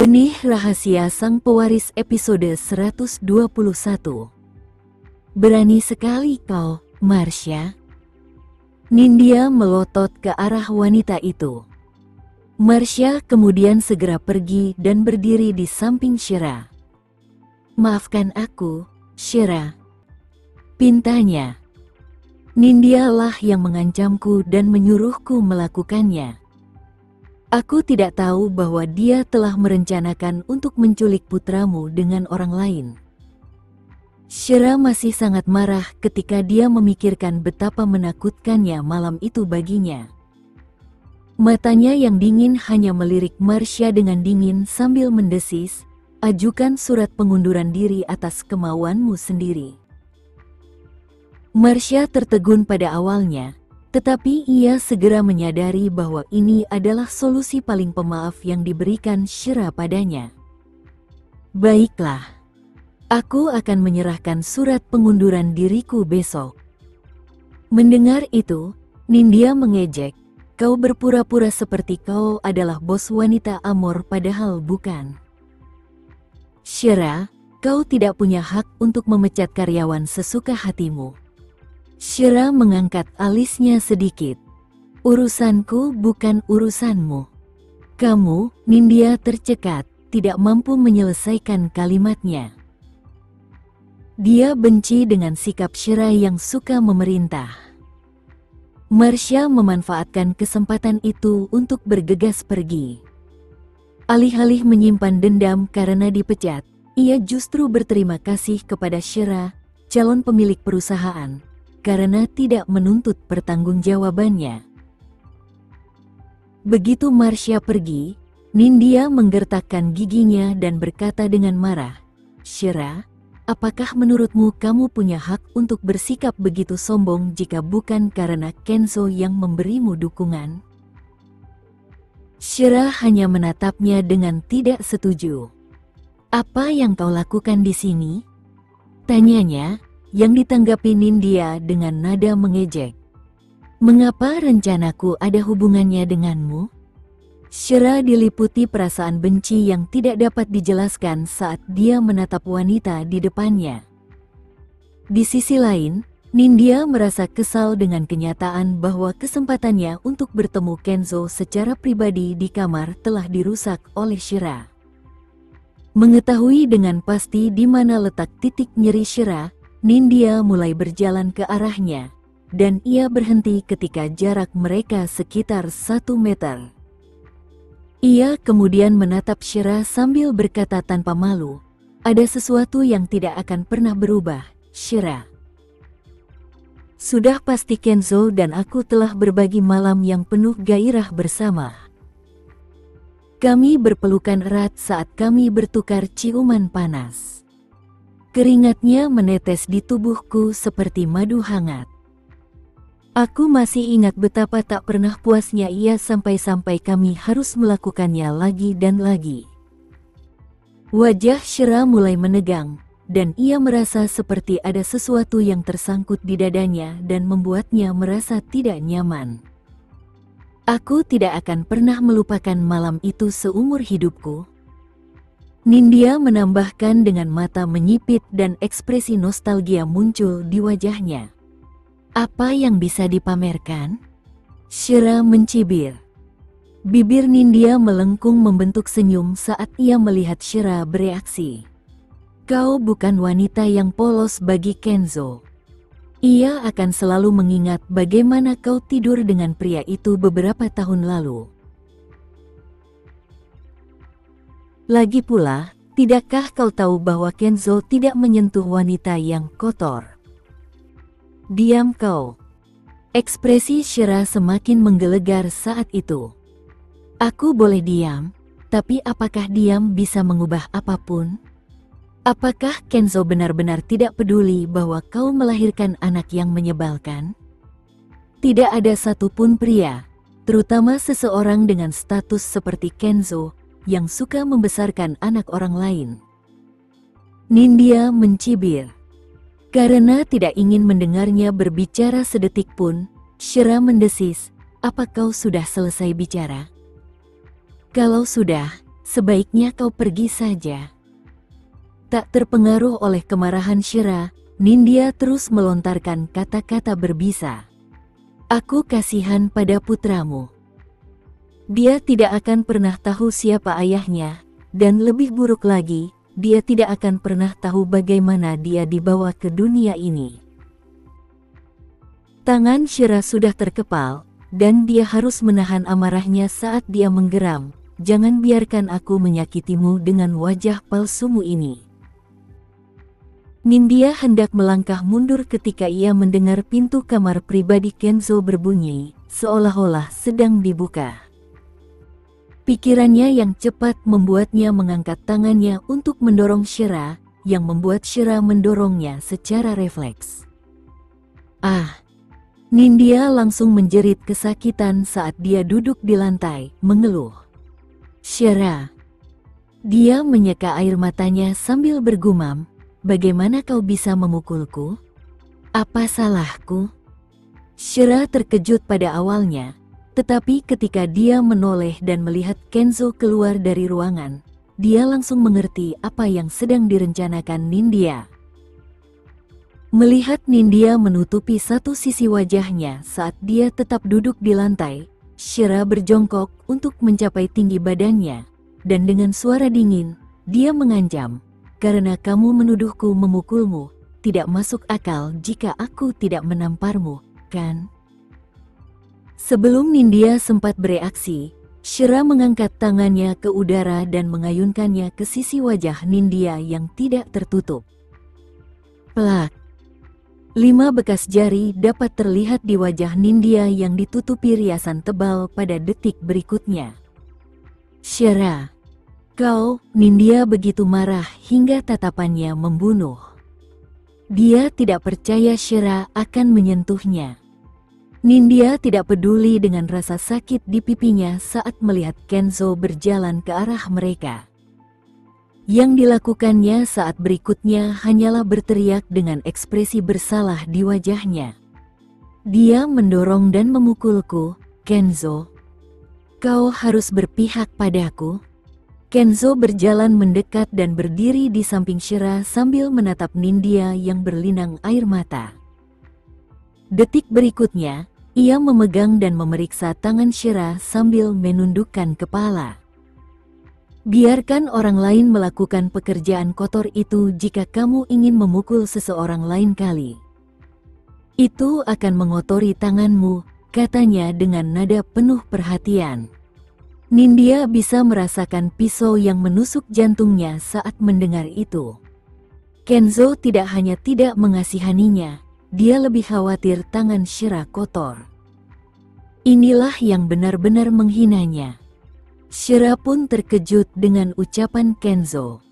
Benih Rahasia Sang Pewaris episode 121. Berani sekali kau, Marsha. Nindya melotot ke arah wanita itu. Marsha kemudian segera pergi dan berdiri di samping Shira. Maafkan aku, Shira, pintanya. Nindya lah yang mengancamku dan menyuruhku melakukannya. Aku tidak tahu bahwa dia telah merencanakan untuk menculik putramu dengan orang lain. Shira masih sangat marah ketika dia memikirkan betapa menakutkannya malam itu baginya. Matanya yang dingin hanya melirik Marsha dengan dingin sambil mendesis, "Ajukan surat pengunduran diri atas kemauanmu sendiri." Marsha tertegun pada awalnya, tetapi ia segera menyadari bahwa ini adalah solusi paling pemaaf yang diberikan Shira padanya. Baiklah, aku akan menyerahkan surat pengunduran diriku besok. Mendengar itu, Nindya mengejek, "Kau berpura-pura seperti kau adalah bos wanita Amor padahal bukan. Shira, kau tidak punya hak untuk memecat karyawan sesuka hatimu." Shira mengangkat alisnya sedikit. "Urusanku bukan urusanmu." Kamu, Nindya tercekat, tidak mampu menyelesaikan kalimatnya. Dia benci dengan sikap Shira yang suka memerintah. Marsha memanfaatkan kesempatan itu untuk bergegas pergi. Alih-alih menyimpan dendam karena dipecat, ia justru berterima kasih kepada Shira, calon pemilik perusahaan, karena tidak menuntut pertanggungjawabannya. Begitu Marsha pergi, Nindya menggertakkan giginya dan berkata dengan marah, "Shira, apakah menurutmu kamu punya hak untuk bersikap begitu sombong jika bukan karena Kenzo yang memberimu dukungan?" Shira hanya menatapnya dengan tidak setuju. "Apa yang kau lakukan di sini?" tanyanya, yang ditanggapi Nindya dengan nada mengejek. "Mengapa rencanaku ada hubungannya denganmu?" Shira diliputi perasaan benci yang tidak dapat dijelaskan saat dia menatap wanita di depannya. Di sisi lain, Nindya merasa kesal dengan kenyataan bahwa kesempatannya untuk bertemu Kenzo secara pribadi di kamar telah dirusak oleh Shira. Mengetahui dengan pasti di mana letak titik nyeri Shira, Nindya mulai berjalan ke arahnya, dan ia berhenti ketika jarak mereka sekitar 1 meter. Ia kemudian menatap Shira sambil berkata tanpa malu, "Ada sesuatu yang tidak akan pernah berubah, Shira. Sudah pasti Kenzo dan aku telah berbagi malam yang penuh gairah bersama. Kami berpelukan erat saat kami bertukar ciuman panas. Keringatnya menetes di tubuhku seperti madu hangat. Aku masih ingat betapa tak pernah puasnya ia sampai-sampai kami harus melakukannya lagi dan lagi." Wajah Shira mulai menegang, dan ia merasa seperti ada sesuatu yang tersangkut di dadanya dan membuatnya merasa tidak nyaman. "Aku tidak akan pernah melupakan malam itu seumur hidupku." Nindya menambahkan dengan mata menyipit dan ekspresi nostalgia muncul di wajahnya. "Apa yang bisa dipamerkan?" Shira mencibir. Bibir Nindya melengkung membentuk senyum saat ia melihat Shira bereaksi. "Kau bukan wanita yang polos bagi Kenzo. Ia akan selalu mengingat bagaimana kau tidur dengan pria itu beberapa tahun lalu. Lagi pula, tidakkah kau tahu bahwa Kenzo tidak menyentuh wanita yang kotor?" "Diam kau." Ekspresi Shira semakin menggelegar saat itu. "Aku boleh diam, tapi apakah diam bisa mengubah apapun? Apakah Kenzo benar-benar tidak peduli bahwa kau melahirkan anak yang menyebalkan? Tidak ada satupun pria, terutama seseorang dengan status seperti Kenzo, yang suka membesarkan anak orang lain." Nindya mencibir. Karena tidak ingin mendengarnya berbicara sedetik pun, Shira mendesis, "Apa kau sudah selesai bicara? Kalau sudah, Sebaiknya kau pergi saja. Tak terpengaruh oleh kemarahan Shira, Nindya terus melontarkan kata-kata berbisa. Aku kasihan pada putramu. Dia tidak akan pernah tahu siapa ayahnya, dan lebih buruk lagi, dia tidak akan pernah tahu bagaimana dia dibawa ke dunia ini. Tangan Shira sudah terkepal, dan dia harus menahan amarahnya saat dia menggeram. Jangan biarkan aku menyakitimu dengan wajah palsumu ini. Nindya hendak melangkah mundur ketika ia mendengar pintu kamar pribadi Kenzo berbunyi, seolah-olah sedang dibuka. Pikirannya yang cepat membuatnya mengangkat tangannya untuk mendorong Shira, yang membuat Shira mendorongnya secara refleks. Ah! Nindya langsung menjerit kesakitan saat dia duduk di lantai, mengeluh. Shira. Dia menyeka air matanya sambil bergumam, bagaimana kau bisa memukulku? Apa salahku? Shira terkejut pada awalnya, tetapi ketika dia menoleh dan melihat Kenzo keluar dari ruangan, dia langsung mengerti apa yang sedang direncanakan Nindya. Melihat Nindya menutupi satu sisi wajahnya saat dia tetap duduk di lantai, Shira berjongkok untuk mencapai tinggi badannya, dan dengan suara dingin, dia mengancam, karena kamu menuduhku memukulmu, tidak masuk akal jika aku tidak menamparmu, kan? Sebelum Nindya sempat bereaksi, Shira mengangkat tangannya ke udara dan mengayunkannya ke sisi wajah Nindya yang tidak tertutup. Plak! 5 bekas jari dapat terlihat di wajah Nindya yang ditutupi riasan tebal pada detik berikutnya. Shira, kau, Nindya begitu marah hingga tatapannya membunuh. Dia tidak percaya Shira akan menyentuhnya. Nindya tidak peduli dengan rasa sakit di pipinya saat melihat Kenzo berjalan ke arah mereka. Yang dilakukannya saat berikutnya hanyalah berteriak dengan ekspresi bersalah di wajahnya. Dia mendorong dan memukulku, Kenzo. Kau harus berpihak padaku. Kenzo berjalan mendekat dan berdiri di samping Shira sambil menatap Nindya yang berlinang air mata. Detik berikutnya, ia memegang dan memeriksa tangan Shira sambil menundukkan kepala. Biarkan orang lain melakukan pekerjaan kotor itu jika kamu ingin memukul seseorang lain kali. Itu akan mengotori tanganmu, katanya dengan nada penuh perhatian. Nindya bisa merasakan pisau yang menusuk jantungnya saat mendengar itu. Kenzo tidak hanya tidak mengasihaninya, dia lebih khawatir tangan Shira kotor. Inilah yang benar-benar menghinanya. Shira pun terkejut dengan ucapan Kenzo.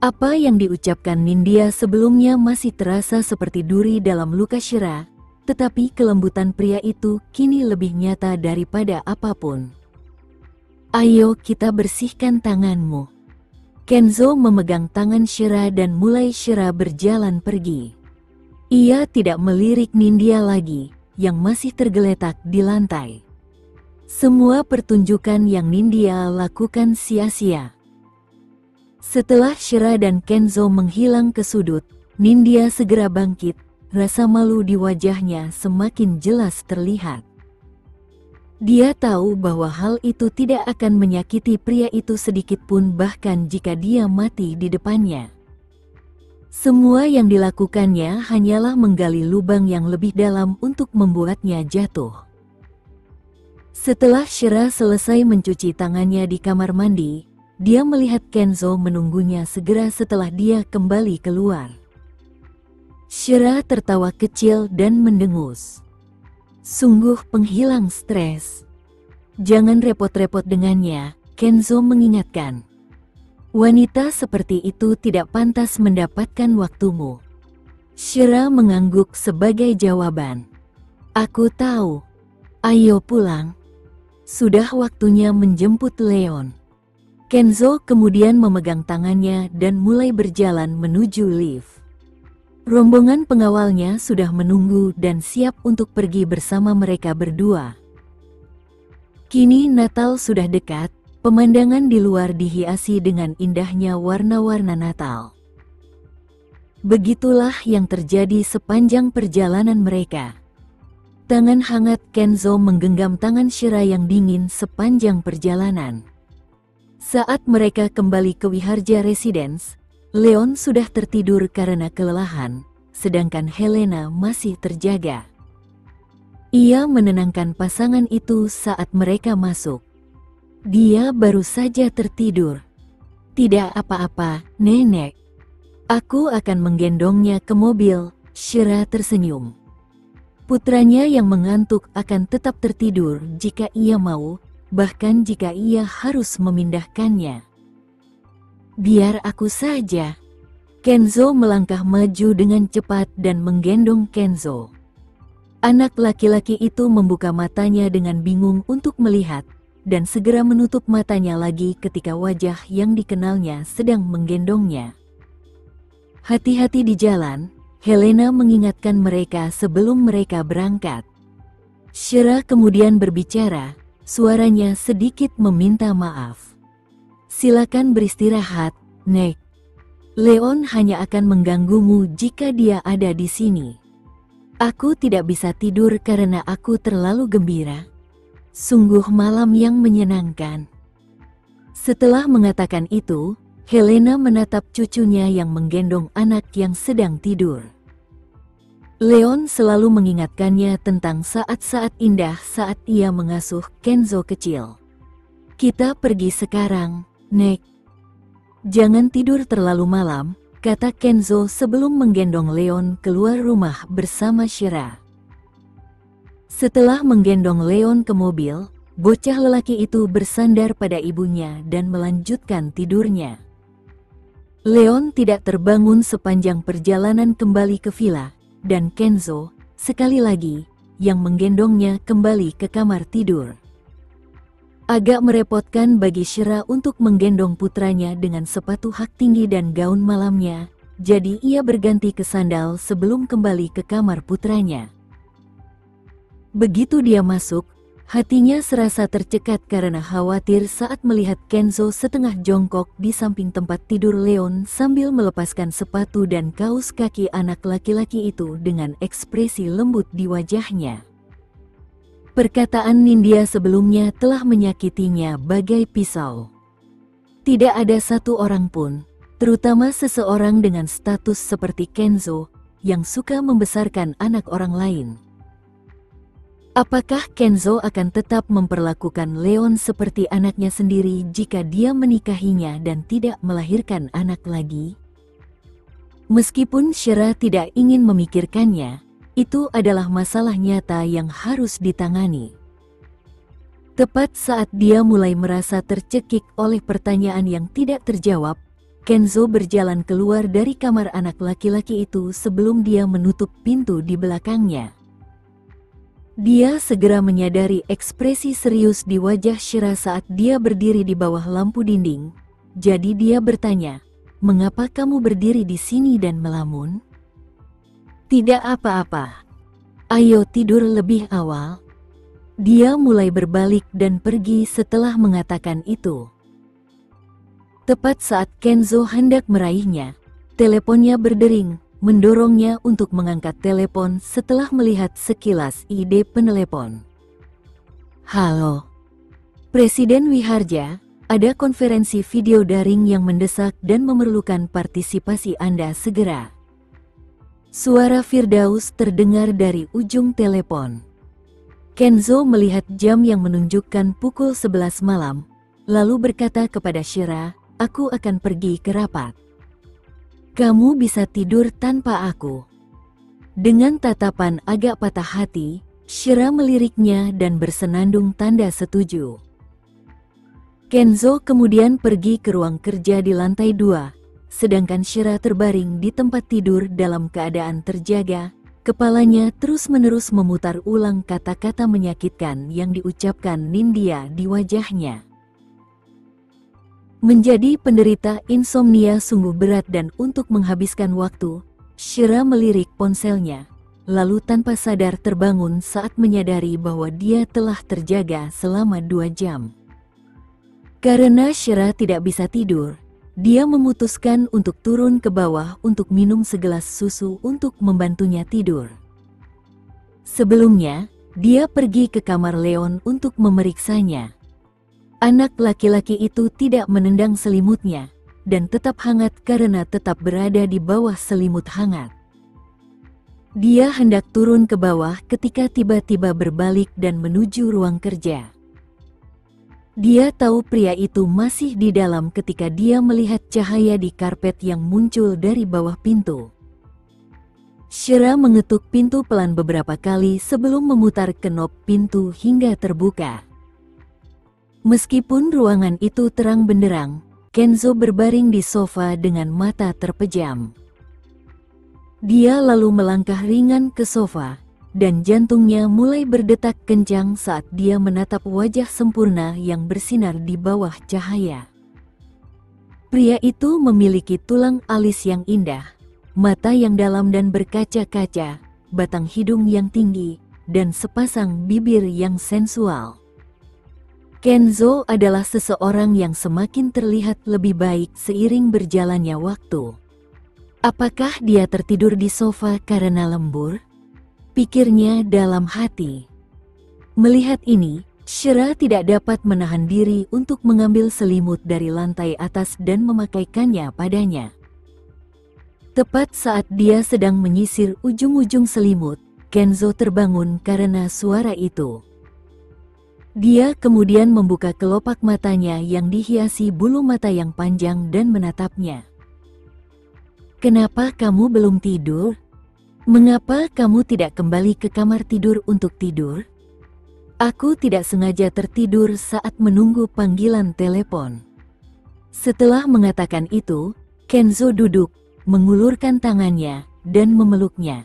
Apa yang diucapkan Nindya sebelumnya masih terasa seperti duri dalam luka Shira, tetapi kelembutan pria itu kini lebih nyata daripada apapun. Ayo kita bersihkan tanganmu. Kenzo memegang tangan Shira dan mulai Shira berjalan pergi. Ia tidak melirik Nindya lagi, yang masih tergeletak di lantai. Semua pertunjukan yang Nindya lakukan sia-sia. Setelah Shira dan Kenzo menghilang ke sudut, Nindya segera bangkit, rasa malu di wajahnya semakin jelas terlihat. Dia tahu bahwa hal itu tidak akan menyakiti pria itu sedikit pun bahkan jika dia mati di depannya. Semua yang dilakukannya hanyalah menggali lubang yang lebih dalam untuk membuatnya jatuh. Setelah Shira selesai mencuci tangannya di kamar mandi, dia melihat Kenzo menunggunya segera setelah dia kembali keluar. Shira tertawa kecil dan mendengus. Sungguh penghilang stres. Jangan repot-repot dengannya, Kenzo mengingatkan. Wanita seperti itu tidak pantas mendapatkan waktumu. Shira mengangguk sebagai jawaban. Aku tahu. Ayo pulang. Sudah waktunya menjemput Leon. Kenzo kemudian memegang tangannya dan mulai berjalan menuju lift. Rombongan pengawalnya sudah menunggu dan siap untuk pergi bersama mereka berdua. Kini Natal sudah dekat, Pemandangan di luar dihiasi dengan indahnya warna-warna Natal. Begitulah yang terjadi sepanjang perjalanan mereka. Tangan hangat Kenzo menggenggam tangan Shira yang dingin sepanjang perjalanan. Saat mereka kembali ke Wiharja Residence, Leon sudah tertidur karena kelelahan, sedangkan Helena masih terjaga. Ia menenangkan pasangan itu saat mereka masuk. Dia baru saja tertidur. Tidak apa-apa, Nenek. Aku akan menggendongnya ke mobil, Shira tersenyum. Putranya yang mengantuk akan tetap tertidur jika ia mau, bahkan jika ia harus memindahkannya. Biar aku saja. Kenzo melangkah maju dengan cepat dan menggendong Kenzo. Anak laki-laki itu membuka matanya dengan bingung untuk melihat, dan segera menutup matanya lagi ketika wajah yang dikenalnya sedang menggendongnya. Hati-hati di jalan, Helena mengingatkan mereka sebelum mereka berangkat. Shira kemudian berbicara, suaranya sedikit meminta maaf. Silakan beristirahat, Nek. Leon hanya akan mengganggumu jika dia ada di sini. Aku tidak bisa tidur karena aku terlalu gembira. Sungguh malam yang menyenangkan. Setelah mengatakan itu, Helena menatap cucunya yang menggendong anak yang sedang tidur. Leon selalu mengingatkannya tentang saat-saat indah saat ia mengasuh Kenzo kecil. Kita pergi sekarang, Nek. Jangan tidur terlalu malam, kata Kenzo sebelum menggendong Leon keluar rumah bersama Shira. Setelah menggendong Leon ke mobil, bocah lelaki itu bersandar pada ibunya dan melanjutkan tidurnya. Leon tidak terbangun sepanjang perjalanan kembali ke villa, dan Kenzo, sekali lagi, yang menggendongnya kembali ke kamar tidur. Agak merepotkan bagi Shira untuk menggendong putranya dengan sepatu hak tinggi dan gaun malamnya, jadi ia berganti ke sandal sebelum kembali ke kamar putranya. Begitu dia masuk, hatinya serasa tercekat karena khawatir saat melihat Kenzo setengah jongkok di samping tempat tidur Leon sambil melepaskan sepatu dan kaus kaki anak laki-laki itu dengan ekspresi lembut di wajahnya. Perkataan Nindya sebelumnya telah menyakitinya bagai pisau. Tidak ada satu orang pun, terutama seseorang dengan status seperti Kenzo, yang suka membesarkan anak orang lain. Apakah Kenzo akan tetap memperlakukan Leon seperti anaknya sendiri jika dia menikahinya dan tidak melahirkan anak lagi? Meskipun Shira tidak ingin memikirkannya, itu adalah masalah nyata yang harus ditangani. Tepat saat dia mulai merasa tercekik oleh pertanyaan yang tidak terjawab, Kenzo berjalan keluar dari kamar anak laki-laki itu sebelum dia menutup pintu di belakangnya. Dia segera menyadari ekspresi serius di wajah Shira saat dia berdiri di bawah lampu dinding. Jadi dia bertanya, "Mengapa kamu berdiri di sini dan melamun?" "Tidak apa-apa. Ayo tidur lebih awal." Dia mulai berbalik dan pergi setelah mengatakan itu. Tepat saat Kenzo hendak meraihnya, teleponnya berdering, mendorongnya untuk mengangkat telepon setelah melihat sekilas ide penelepon. "Halo. Presiden Wiharja, ada konferensi video daring yang mendesak dan memerlukan partisipasi Anda segera." Suara Firdaus terdengar dari ujung telepon. Kenzo melihat jam yang menunjukkan pukul 11 malam, lalu berkata kepada Shira, "Aku akan pergi ke rapat. Kamu bisa tidur tanpa aku." Dengan tatapan agak patah hati, Shira meliriknya dan bersenandung tanda setuju. Kenzo kemudian pergi ke ruang kerja di lantai 2, sedangkan Shira terbaring di tempat tidur dalam keadaan terjaga. Kepalanya terus-menerus memutar ulang kata-kata menyakitkan yang diucapkan Nindya di wajahnya. Menjadi penderita insomnia sungguh berat dan untuk menghabiskan waktu, Shira melirik ponselnya, lalu tanpa sadar terbangun saat menyadari bahwa dia telah terjaga selama 2 jam. Karena Shira tidak bisa tidur, dia memutuskan untuk turun ke bawah untuk minum segelas susu untuk membantunya tidur. Sebelumnya, dia pergi ke kamar Leon untuk memeriksanya. Anak laki-laki itu tidak menendang selimutnya, dan tetap hangat karena tetap berada di bawah selimut hangat. Dia hendak turun ke bawah ketika tiba-tiba berbalik dan menuju ruang kerja. Dia tahu pria itu masih di dalam ketika dia melihat cahaya di karpet yang muncul dari bawah pintu. Shira mengetuk pintu pelan beberapa kali sebelum memutar knob pintu hingga terbuka. Meskipun ruangan itu terang benderang, Kenzo berbaring di sofa dengan mata terpejam. Dia lalu melangkah ringan ke sofa, dan jantungnya mulai berdetak kencang saat dia menatap wajah sempurna yang bersinar di bawah cahaya. Pria itu memiliki tulang alis yang indah, mata yang dalam dan berkaca-kaca, batang hidung yang tinggi, dan sepasang bibir yang sensual. Kenzo adalah seseorang yang semakin terlihat lebih baik seiring berjalannya waktu. Apakah dia tertidur di sofa karena lembur? Pikirnya dalam hati. Melihat ini, Shira tidak dapat menahan diri untuk mengambil selimut dari lantai atas dan memakaikannya padanya. Tepat saat dia sedang menyisir ujung-ujung selimut, Kenzo terbangun karena suara itu. Dia kemudian membuka kelopak matanya yang dihiasi bulu mata yang panjang dan menatapnya. "Kenapa kamu belum tidur? Mengapa kamu tidak kembali ke kamar tidur untuk tidur?" "Aku tidak sengaja tertidur saat menunggu panggilan telepon." Setelah mengatakan itu, Kenzo duduk, mengulurkan tangannya, dan memeluknya.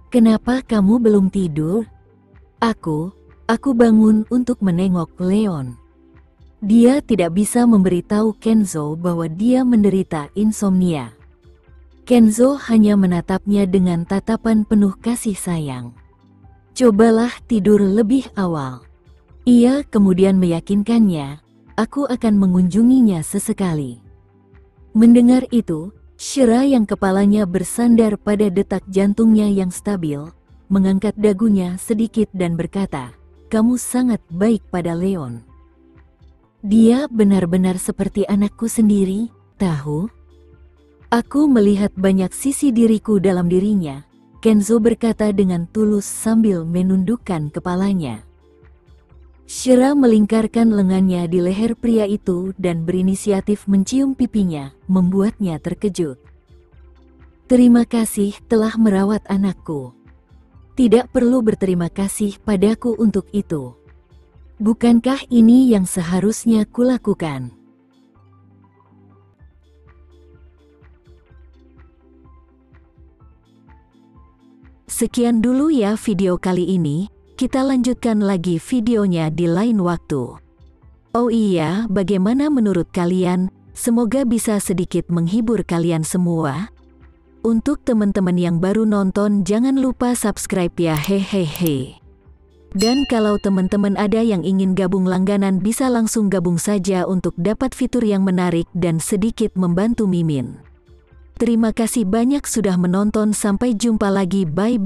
"Kenapa kamu belum tidur?" Aku bangun untuk menengok Leon." Dia tidak bisa memberitahu Kenzo bahwa dia menderita insomnia. Kenzo hanya menatapnya dengan tatapan penuh kasih sayang. "Cobalah tidur lebih awal." Ia kemudian meyakinkannya, "Aku akan mengunjunginya sesekali." Mendengar itu, Shira yang kepalanya bersandar pada detak jantungnya yang stabil, mengangkat dagunya sedikit dan berkata, "Kamu sangat baik pada Leon. Dia benar-benar seperti anakku sendiri, tahu? Aku melihat banyak sisi diriku dalam dirinya," Kenzo berkata dengan tulus sambil menundukkan kepalanya. Shira melingkarkan lengannya di leher pria itu dan berinisiatif mencium pipinya, membuatnya terkejut. "Terima kasih telah merawat anakku. Tidak perlu berterima kasih padaku untuk itu. Bukankah ini yang seharusnya kulakukan?" Sekian dulu ya video kali ini, kita lanjutkan lagi videonya di lain waktu. Oh iya, bagaimana menurut kalian? Semoga bisa sedikit menghibur kalian semua. Untuk teman-teman yang baru nonton, jangan lupa subscribe ya, hehehe. Dan kalau teman-teman ada yang ingin gabung langganan, bisa langsung gabung saja untuk dapat fitur yang menarik dan sedikit membantu Mimin. Terima kasih banyak sudah menonton, sampai jumpa lagi, bye.